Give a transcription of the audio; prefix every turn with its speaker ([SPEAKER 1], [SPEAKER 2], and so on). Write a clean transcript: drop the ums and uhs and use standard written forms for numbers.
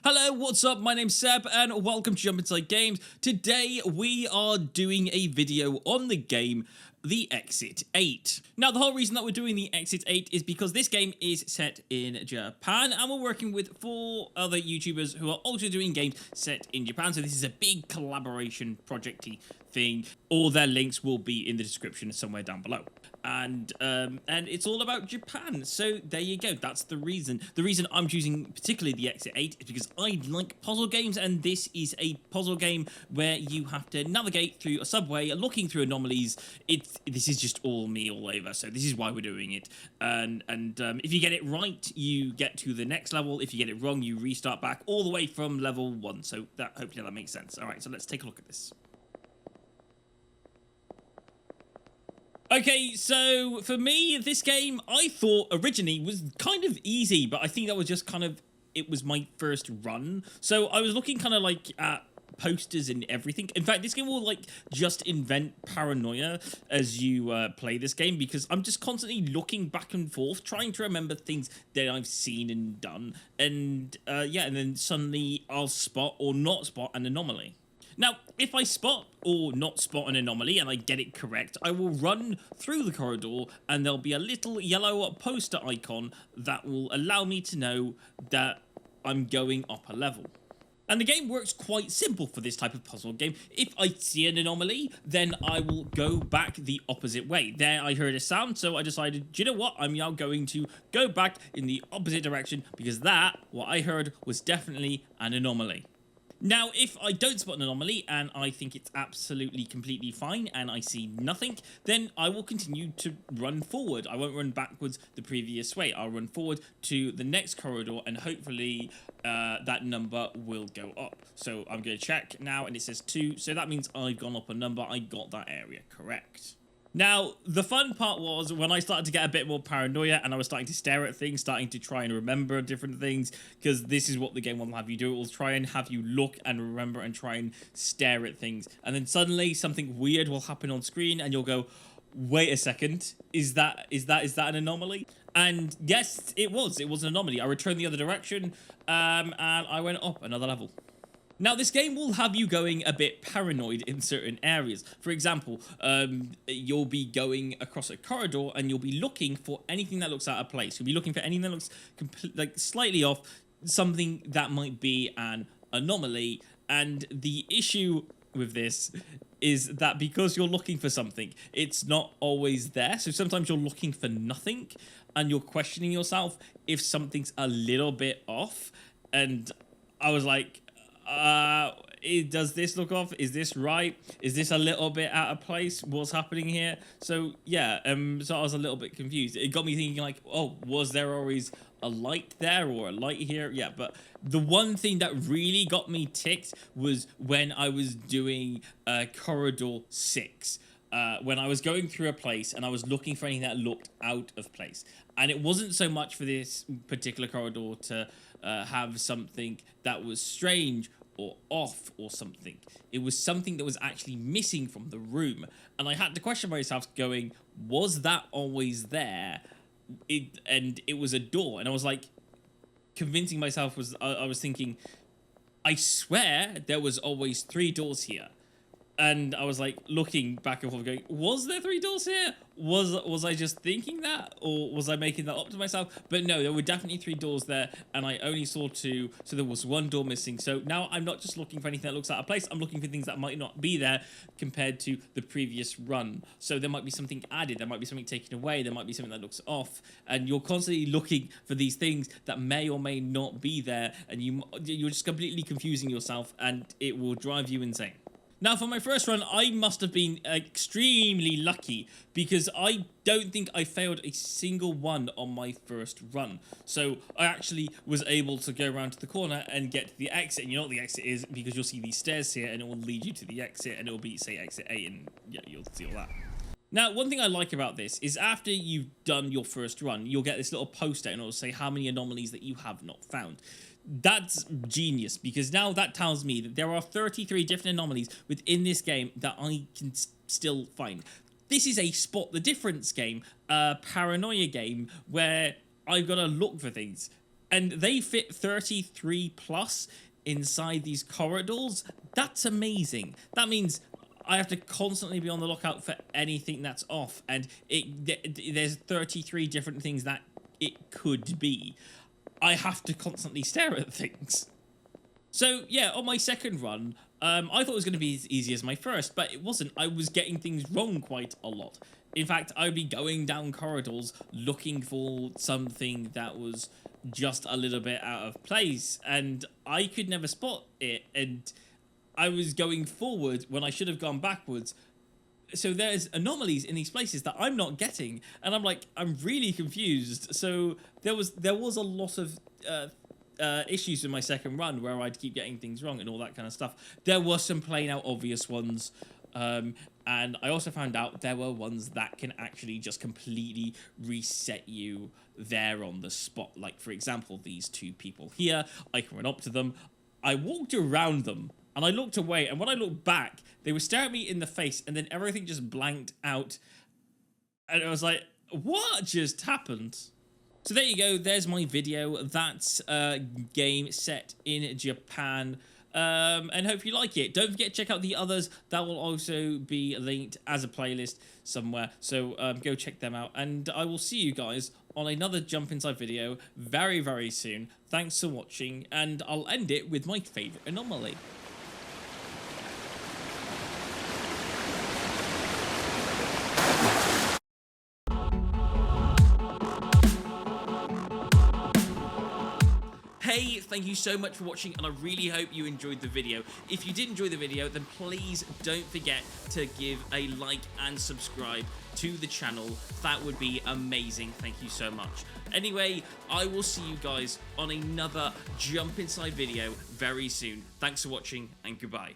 [SPEAKER 1] Hello, what's up? My name's Seb and welcome to Jump Inside Games. Today we are doing a video on the game The Exit 8. Now the whole reason that we're doing The Exit 8 is because this game is set in Japan and we're working with 4 other YouTubers who are also doing games set in Japan. So this is a big collaboration project-y thing. All their links will be in the description somewhere down below. And it's all about Japan. So there you go. That's the reason. The reason I'm choosing particularly The Exit 8 is because I like puzzle games, and this is a puzzle game where you have to navigate through a subway, looking through anomalies. This is just all me all over. So this is why we're doing it. And if you get it right, you get to the next level. If you get it wrong, you restart back all the way from level 1. So hopefully that makes sense. All right, so let's take a look at this. Okay, so for me, this game, I thought originally was kind of easy, but I think that was just it was my first run. So I was looking kind of like at posters and everything. In fact, this game will just invent paranoia as you play this game, because I'm just constantly looking back and forth, trying to remember things that I've seen and done. And yeah, and then suddenly I'll spot or not spot an anomaly. Now, if I spot or not spot an anomaly and I get it correct, I will run through the corridor and there'll be a little yellow poster icon that will allow me to know that I'm going up a level. And the game works quite simple for this type of puzzle game. If I see an anomaly, then I will go back the opposite way. There I heard a sound, so I decided, do you know what? I'm now going to go back in the opposite direction, because what I heard was definitely an anomaly. Now, if I don't spot an anomaly and I think it's absolutely completely fine and I see nothing, then I will continue to run forward. I won't run backwards the previous way. I'll run forward to the next corridor and hopefully that number will go up. So I'm going to check now and it says 2. So that means I've gone up a number. I got that area correct. Now, the fun part was when I started to get a bit more paranoia and I was starting to stare at things, starting to try and remember different things, because this is what the game will have you do. It will try and have you look and remember and try and stare at things. And then suddenly something weird will happen on screen and you'll go, wait a second, is that an anomaly? And yes, it was an anomaly. I returned the other direction and I went up another level. Now, this game will have you going a bit paranoid in certain areas. For example, you'll be going across a corridor and you'll be looking for anything that looks out of place. You'll be looking for anything that looks slightly off, something that might be an anomaly. And the issue with this is that because you're looking for something, it's not always there. So sometimes you're looking for nothing and you're questioning yourself if something's a little bit off. And I was like, does this look off? Is this right? Is this a little bit out of place? What's happening here? So yeah, so I was a little bit confused. It got me thinking like, oh, was there always a light there or a light here? Yeah, but the one thing that really got me ticked was when I was doing corridor 6. When I was going through a place and I was looking for anything that looked out of place. And it wasn't so much for this particular corridor to have something that was strange or off or something. It was something that was actually missing from the room. And I had to question myself going, was that always there? And it was a door. And I was like, convincing myself I was thinking, I swear there was always 3 doors here. And I was like looking back and forth going, was there 3 doors here? Was I just thinking that? Or was I making that up to myself? But no, there were definitely 3 doors there and I only saw 2. So there was 1 door missing. So now I'm not just looking for anything that looks out of place. I'm looking for things that might not be there compared to the previous run. So there might be something added. There might be something taken away. There might be something that looks off. And you're constantly looking for these things that may or may not be there. And you're just completely confusing yourself and it will drive you insane. Now, for my first run, I must have been extremely lucky because I don't think I failed a single one on my first run. So I actually was able to go around to the corner and get to the exit. And you know what the exit is because you'll see these stairs here and it will lead you to the exit and it will be, say, exit 8 and yeah, you'll see all that. Now, one thing I like about this is after you've done your first run, you'll get this little poster and it'll say how many anomalies that you have not found. That's genius, because now that tells me that there are 33 different anomalies within this game that I can still find. This is a spot the difference game, a paranoia game, where I've got to look for things. and they fit 33 plus inside these corridors. That's amazing. That means I have to constantly be on the lookout for anything that's off, and there's 33 different things that it could be. I have to constantly stare at things. So yeah, on my second run, I thought it was going to be as easy as my first, but it wasn't. I was getting things wrong quite a lot. In fact, I'd be going down corridors looking for something that was just a little bit out of place, and I could never spot it, and I was going forward when I should have gone backwards. So there's anomalies in these places that I'm not getting, and I'm really confused. So there was a lot of issues in my second run where I'd keep getting things wrong and all that kind of stuff. There were some plain out obvious ones, and I also found out there were ones that can actually just completely reset you there on the spot. Like, for example, these two people here, I can run up to them, I walked around them, and I looked away, and when I looked back, they were staring at me in the face, and then everything just blanked out. And I was like, what just happened? So there you go, there's my video. That's a game set in Japan. And hope you like it. Don't forget to check out the others. That will also be linked as a playlist somewhere. So go check them out. And I will see you guys on another Jump Inside video very, very soon. Thanks for watching, and I'll end it with my favorite anomaly. Hey, thank you so much for watching, and I really hope you enjoyed the video. If you did enjoy the video, then please don't forget to give a like and subscribe to the channel. That would be amazing. Thank you so much. Anyway, I will see you guys on another Jump Inside video very soon. Thanks for watching, and goodbye.